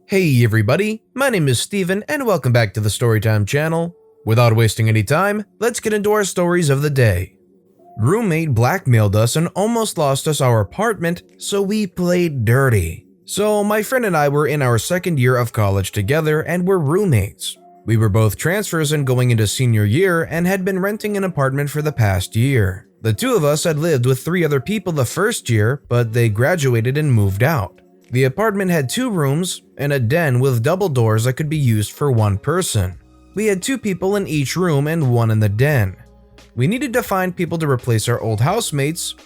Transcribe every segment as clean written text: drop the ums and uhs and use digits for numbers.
Hey everybody, my name is Steven and welcome back to the Storytime channel. Without wasting any time, let's get into our stories of the day. Roommate blackmailed us and almost lost us our apartment, so we played dirty. So my friend and I were in our second year of college together and were roommates. We were both transfers and going into senior year and had been renting an apartment for the past year. The two of us had lived with 3 other people the first year, but they graduated and moved out. The apartment had 2 rooms and a den with double doors that could be used for 1 person. We had 2 people in each room and 1 in the den. We needed to find people to replace our old housemates,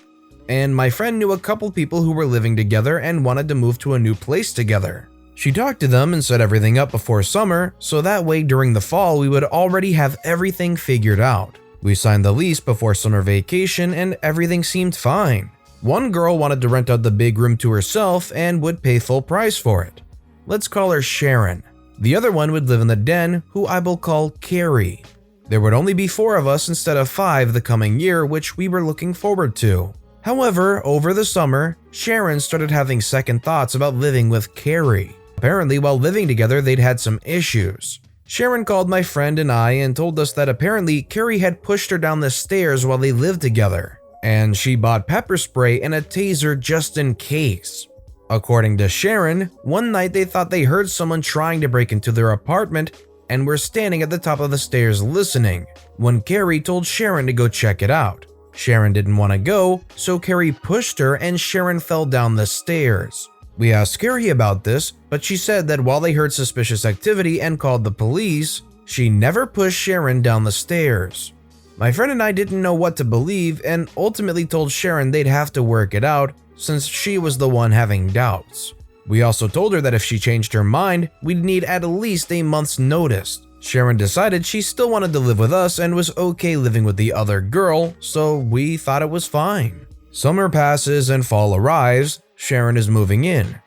and my friend knew a couple people who were living together and wanted to move to a new place together. She talked to them and set everything up before summer, so that way during the fall we would already have everything figured out. We signed the lease before summer vacation and everything seemed fine. One girl wanted to rent out the big room to herself and would pay full price for it. Let's call her Sharon. The other one would live in the den, who I will call Carrie. There would only be 4 of us instead of 5 the coming year, which we were looking forward to. However, over the summer, Sharon started having second thoughts about living with Carrie. Apparently, while living together, they'd had some issues. Sharon called my friend and I and told us that apparently Carrie had pushed her down the stairs while they lived together, and she bought pepper spray and a taser just in case. According to Sharon, one night they thought they heard someone trying to break into their apartment and were standing at the top of the stairs listening, when Carrie told Sharon to go check it out. Sharon didn't want to go, so Carrie pushed her and Sharon fell down the stairs. We asked Carrie about this, but she said that while they heard suspicious activity and called the police, she never pushed Sharon down the stairs. My friend and I didn't know what to believe and ultimately told Sharon they'd have to work it out since she was the one having doubts. We also told her that if she changed her mind, we'd need at least a month's notice. Sharon decided she still wanted to live with us and was okay living with the other girl, so we thought it was fine. Summer passes and fall arrives. Sharon is moving in.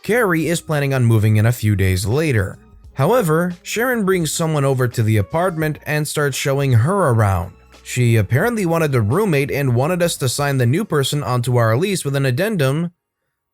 Carrie is planning on moving in a few days later. However, Sharon brings someone over to the apartment and starts showing her around. She apparently wanted a roommate and wanted us to sign the new person onto our lease with an addendum,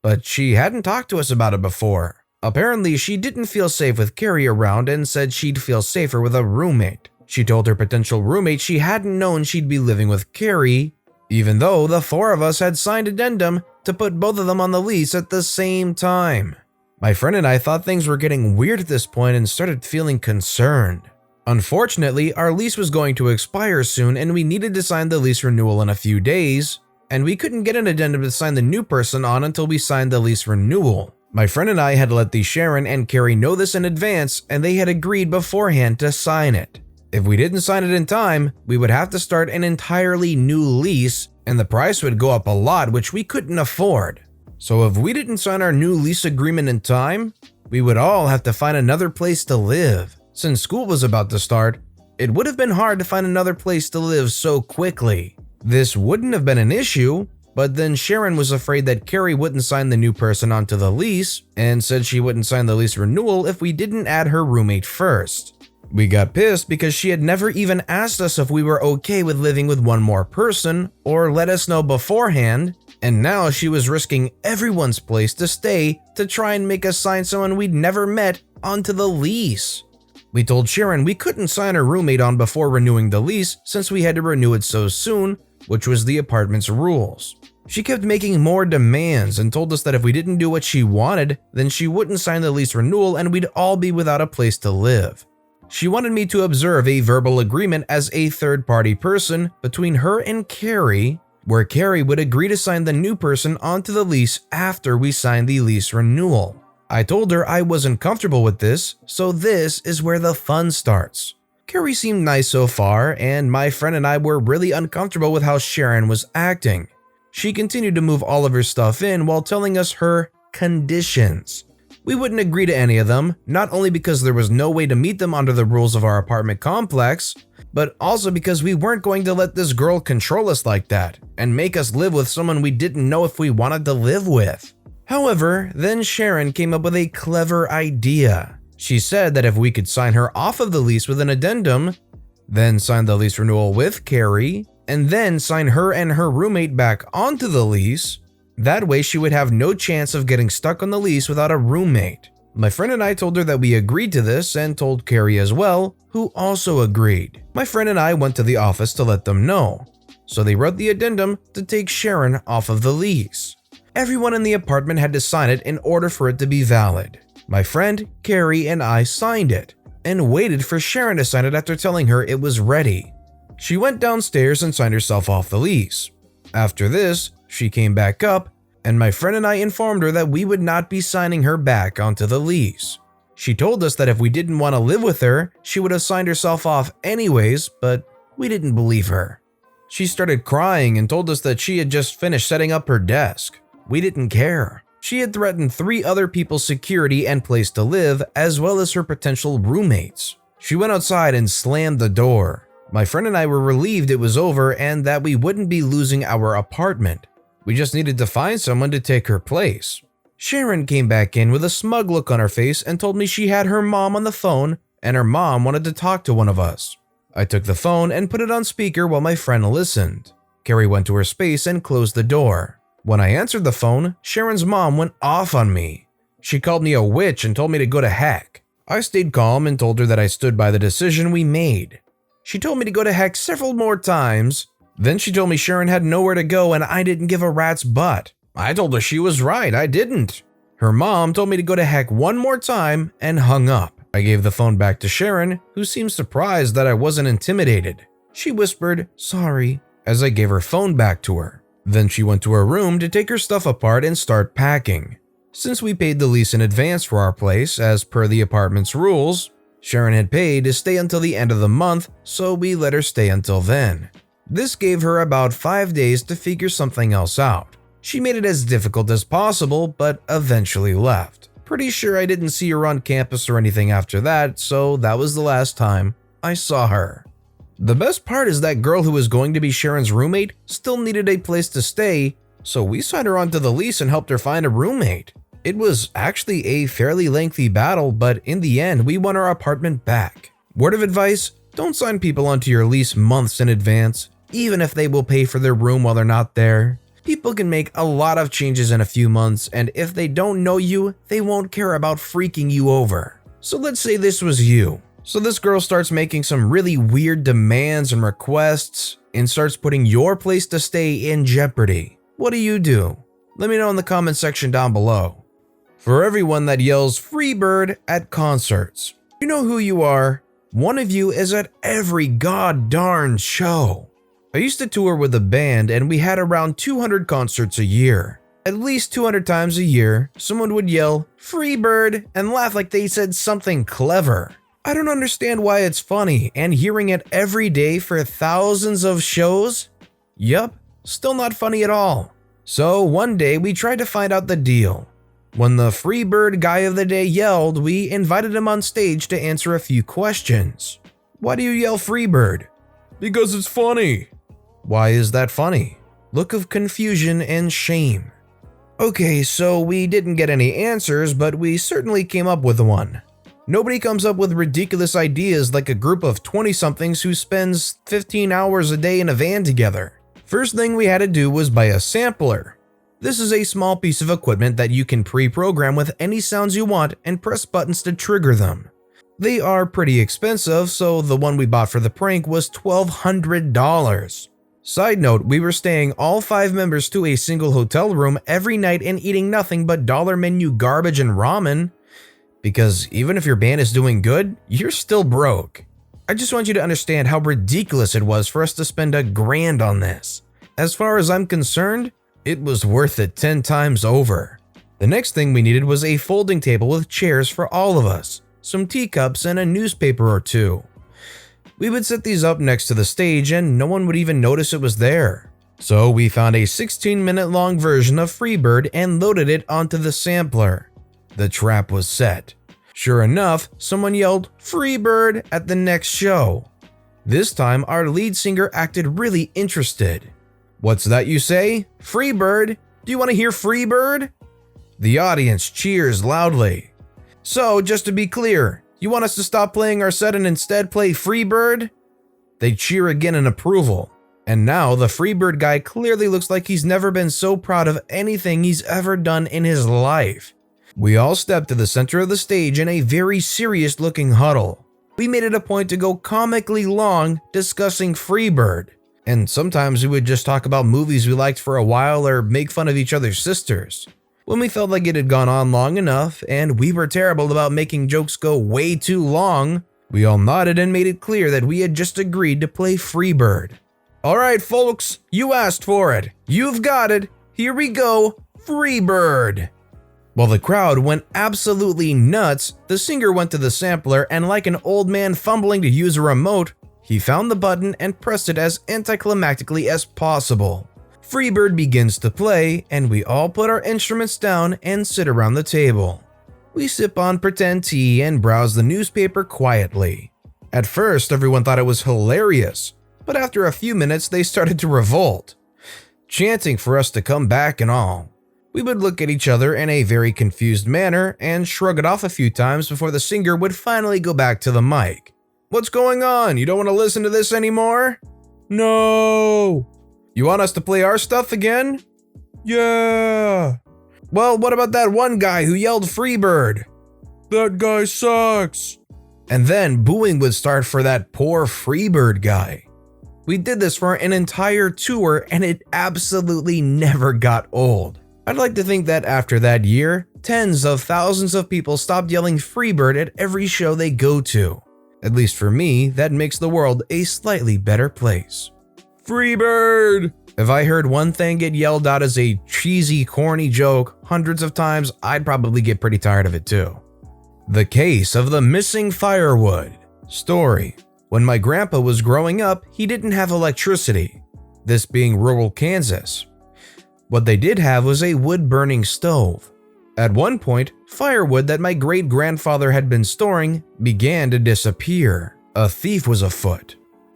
but she hadn't talked to us about it before. Apparently, she didn't feel safe with Carrie around and said she'd feel safer with a roommate. She told her potential roommate she hadn't known she'd be living with Carrie, even though the 4 of us had signed addendum to put both of them on the lease at the same time. My friend and I thought things were getting weird at this point and started feeling concerned. Unfortunately, our lease was going to expire soon and we needed to sign the lease renewal in a few days, and we couldn't get an addendum to sign the new person on until we signed the lease renewal. My friend and I had let the Sharon and Carrie know this in advance, and they had agreed beforehand to sign it. If we didn't sign it in time, we would have to start an entirely new lease, and the price would go up a lot, which we couldn't afford. So if we didn't sign our new lease agreement in time, we would all have to find another place to live. Since school was about to start, it would have been hard to find another place to live so quickly. This wouldn't have been an issue, but then Sharon was afraid that Carrie wouldn't sign the new person onto the lease and said she wouldn't sign the lease renewal if we didn't add her roommate first. We got pissed because she had never even asked us if we were okay with living with one more person or let us know beforehand, and now she was risking everyone's place to stay to try and make us sign someone we'd never met onto the lease. We told Sharon we couldn't sign her roommate on before renewing the lease since we had to renew it so soon, which was the apartment's rules. She kept making more demands and told us that if we didn't do what she wanted, then she wouldn't sign the lease renewal and we'd all be without a place to live. She wanted me to observe a verbal agreement as a third-party person between her and Carrie, where Carrie would agree to sign the new person onto the lease after we signed the lease renewal. I told her I wasn't comfortable with this, so this is where the fun starts. Carrie seemed nice so far, and my friend and I were really uncomfortable with how Sharon was acting. She continued to move all of her stuff in while telling us her conditions. We wouldn't agree to any of them, not only because there was no way to meet them under the rules of our apartment complex, but also because we weren't going to let this girl control us like that and make us live with someone we didn't know if we wanted to live with. However, then Sharon came up with a clever idea. She said that if we could sign her off of the lease with an addendum, then sign the lease renewal with Carrie, and then sign her and her roommate back onto the lease, that way she would have no chance of getting stuck on the lease without a roommate. My friend and I told her that we agreed to this and told Carrie as well, who also agreed. My friend and I went to the office to let them know. So they wrote the addendum to take Sharon off of the lease. Everyone in the apartment had to sign it in order for it to be valid. My friend, Carrie, and I signed it and waited for Sharon to sign it after telling her it was ready. She went downstairs and signed herself off the lease. After this, she came back up, and my friend and I informed her that we would not be signing her back onto the lease. She told us that if we didn't want to live with her, she would have signed herself off anyways, but we didn't believe her. She started crying and told us that she had just finished setting up her desk. We didn't care. She had threatened 3 other people's security and place to live, as well as her potential roommates. She went outside and slammed the door. My friend and I were relieved it was over and that we wouldn't be losing our apartment. We just needed to find someone to take her place. Sharon came back in with a smug look on her face and told me she had her mom on the phone and her mom wanted to talk to one of us. I took the phone and put it on speaker while my friend listened. Carrie went to her space and closed the door. When I answered the phone, Sharon's mom went off on me. She called me a witch and told me to go to heck. I stayed calm and told her that I stood by the decision we made. She told me to go to heck several more times. Then she told me Sharon had nowhere to go and I didn't give a rat's butt. I told her she was right, I didn't. Her mom told me to go to heck one more time and hung up. I gave the phone back to Sharon, who seemed surprised that I wasn't intimidated. She whispered, "Sorry," as I gave her phone back to her. Then she went to her room to take her stuff apart and start packing. Since we paid the lease in advance for our place, as per the apartment's rules, Sharon had paid to stay until the end of the month, so we let her stay until then. This gave her about 5 days to figure something else out. She made it as difficult as possible, but eventually left. Pretty sure I didn't see her on campus or anything after that, so that was the last time I saw her. The best part is that girl who was going to be Sharon's roommate still needed a place to stay, so we signed her onto the lease and helped her find a roommate. It was actually a fairly lengthy battle, but in the end, we won our apartment back. Word of advice, don't sign people onto your lease months in advance, even if they will pay for their room while they're not there. People can make a lot of changes in a few months, and if they don't know you, they won't care about freaking you over. So let's say this was you. So this girl starts making some really weird demands and requests, and starts putting your place to stay in jeopardy. What do? Let me know in the comment section down below. For everyone that yells Freebird at concerts, you know who you are. One of you is at every god-darn show. I used to tour with a band and we had around 200 concerts a year. At least 200 times a year, someone would yell Freebird and laugh like they said something clever. I don't understand why it's funny, and hearing it every day for thousands of shows? Yup, still not funny at all. So one day we tried to find out the deal. When the Freebird guy of the day yelled, we invited him on stage to answer a few questions. Why do you yell Freebird? Because it's funny. Why is that funny? Look of confusion and shame. Okay, so we didn't get any answers, but we certainly came up with one. Nobody comes up with ridiculous ideas like a group of 20-somethings who spends 15 hours a day in a van together. First thing we had to do was buy a sampler. This is a small piece of equipment that you can pre-program with any sounds you want and press buttons to trigger them. They are pretty expensive, so the one we bought for the prank was $1,200. Side note, we were staying all 5 members to a single hotel room every night and eating nothing but dollar menu garbage and ramen. Because even if your band is doing good, you're still broke. I just want you to understand how ridiculous it was for us to spend $1,000 on this. As far as I'm concerned, it was worth it 10 times over. The next thing we needed was a folding table with chairs for all of us, some teacups, and a newspaper or 2. We would set these up next to the stage and no one would even notice it was there. So we found a 16-minute long version of Freebird and loaded it onto the sampler. The trap was set. Sure enough, someone yelled Freebird at the next show. This time, our lead singer acted really interested. What's that you say? Freebird? Do you want to hear Freebird? The audience cheers loudly. So, just to be clear, you want us to stop playing our set and instead play Freebird? They cheer again in approval. And now the Freebird guy clearly looks like he's never been so proud of anything he's ever done in his life. We all stepped to the center of the stage in a very serious looking huddle. We made it a point to go comically long discussing Freebird, and sometimes we would just talk about movies we liked for a while or make fun of each other's sisters. When we felt like it had gone on long enough and we were terrible about making jokes go way too long, we all nodded and made it clear that we had just agreed to play Freebird. Alright folks, you asked for it. You've got it. Here we go, Freebird. While the crowd went absolutely nuts, the singer went to the sampler and like an old man fumbling to use a remote, he found the button and pressed it as anticlimactically as possible. Freebird begins to play and we all put our instruments down and sit around the table. We sip on pretend tea and browse the newspaper quietly. At first, everyone thought it was hilarious, but after a few minutes they started to revolt, chanting for us to come back and all. We would look at each other in a very confused manner and shrug it off a few times before the singer would finally go back to the mic. What's going on? You don't want to listen to this anymore? No. You want us to play our stuff again? Yeah. Well, what about that one guy who yelled Freebird? That guy sucks. And then booing would start for that poor Freebird guy. We did this for an entire tour and it absolutely never got old. I'd like to think that after that year, tens of thousands of people stopped yelling Freebird at every show they go to. At least for me, that makes the world a slightly better place. Freebird! If I heard one thing get yelled out as a cheesy, corny joke hundreds of times, I'd probably get pretty tired of it too. The case of the missing firewood. Story. When my grandpa was growing up, he didn't have electricity, this being rural Kansas. What they did have was a wood-burning stove. At one point, firewood that my great-grandfather had been storing began to disappear. A thief was afoot.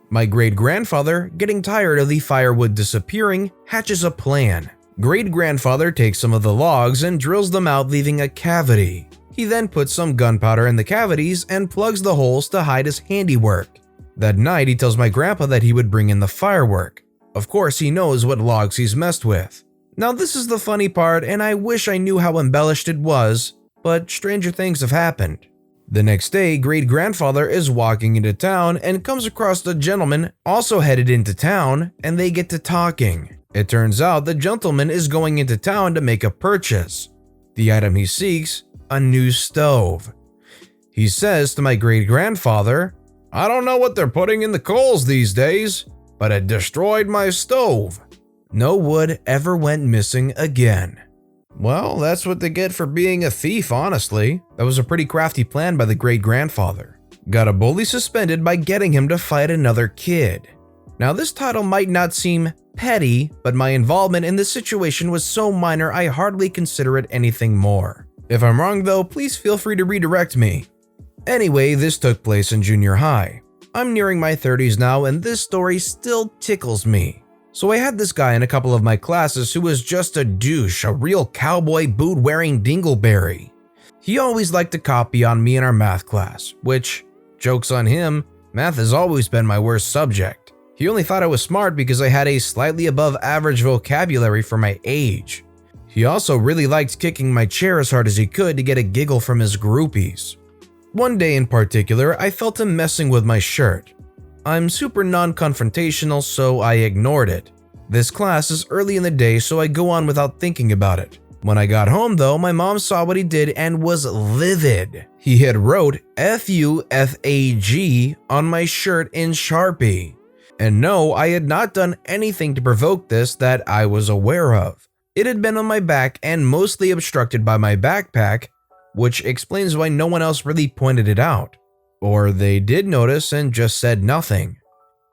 My great-grandfather, getting tired of the firewood disappearing, hatches a plan. Great-grandfather takes some of the logs and drills them out, leaving a cavity. He then puts some gunpowder in the cavities and plugs the holes to hide his handiwork. That night, he tells my grandpa that he would bring in the firework. Of course, he knows what logs he's messed with. Now this is the funny part, and I wish I knew how embellished it was, but stranger things have happened. The next day, great-grandfather is walking into town and comes across a gentleman also headed into town, and they get to talking. It turns out the gentleman is going into town to make a purchase. The item he seeks, a new stove. He says to my great-grandfather, "I don't know what they're putting in the coals these days, but it destroyed my stove." No wood ever went missing again. Well, that's what they get for being a thief, honestly. That was a pretty crafty plan by the great-grandfather. Got a bully suspended by getting him to fight another kid. Now this title might not seem petty, but my involvement in this situation was so minor I hardly consider it anything more. If I'm wrong though, please feel free to redirect me. Anyway, this took place in junior high. I'm nearing my 30s now and this story still tickles me. So I had this guy in a couple of my classes who was just a douche, a real cowboy boot-wearing dingleberry. He always liked to copy on me in our math class, which, joke's on him, math has always been my worst subject. He only thought I was smart because I had a slightly above average vocabulary for my age. He also really liked kicking my chair as hard as he could to get a giggle from his groupies. One day in particular, I felt him messing with my shirt. I'm super non-confrontational, so I ignored it. This class is early in the day, so I go on without thinking about it. When I got home though, my mom saw what he did and was livid. He had wrote F-U-F-A-G on my shirt in Sharpie. And no, I had not done anything to provoke this that I was aware of. It had been on my back and mostly obstructed by my backpack, which explains why no one else really pointed it out. Or they did notice and just said nothing.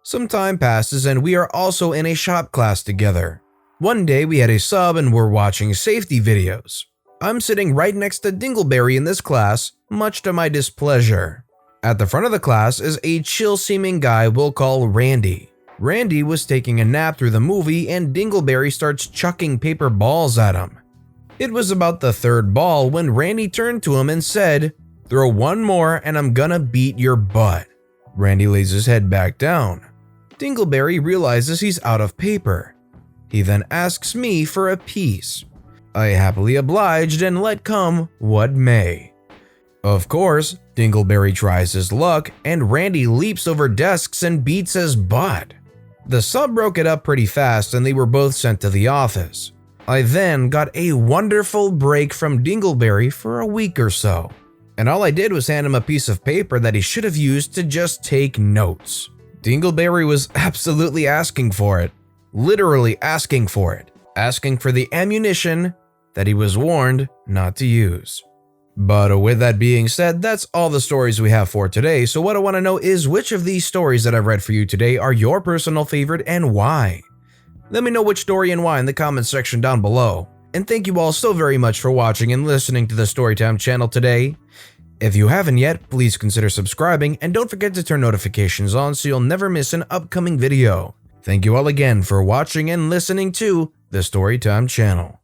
Some time passes and we are also in a shop class together. One day we had a sub and we're watching safety videos. I'm sitting right next to Dingleberry in this class, much to my displeasure. At the front of the class is a chill-seeming guy we'll call Randy. Randy was taking a nap through the movie and Dingleberry starts chucking paper balls at him. It was about the third ball when Randy turned to him and said, "Throw one more and I'm gonna beat your butt." Randy lays his head back down. Dingleberry realizes he's out of paper. He then asks me for a piece. I happily obliged and let come what may. Of course, Dingleberry tries his luck and Randy leaps over desks and beats his butt. The sub broke it up pretty fast and they were both sent to the office. I then got a wonderful break from Dingleberry for a week or so, and all I did was hand him a piece of paper that he should have used to just take notes. Dingleberry was absolutely asking for it, literally asking for it, asking for the ammunition that he was warned not to use. But with that being said, that's all the stories we have for today, so what I want to know is which of these stories that I've read for you today are your personal favorite and why? Let me know which story and why in the comments section down below. And thank you all so very much for watching and listening to the Storytime channel today. If you haven't yet, please consider subscribing and don't forget to turn notifications on so you'll never miss an upcoming video. Thank you all again for watching and listening to the Storytime channel.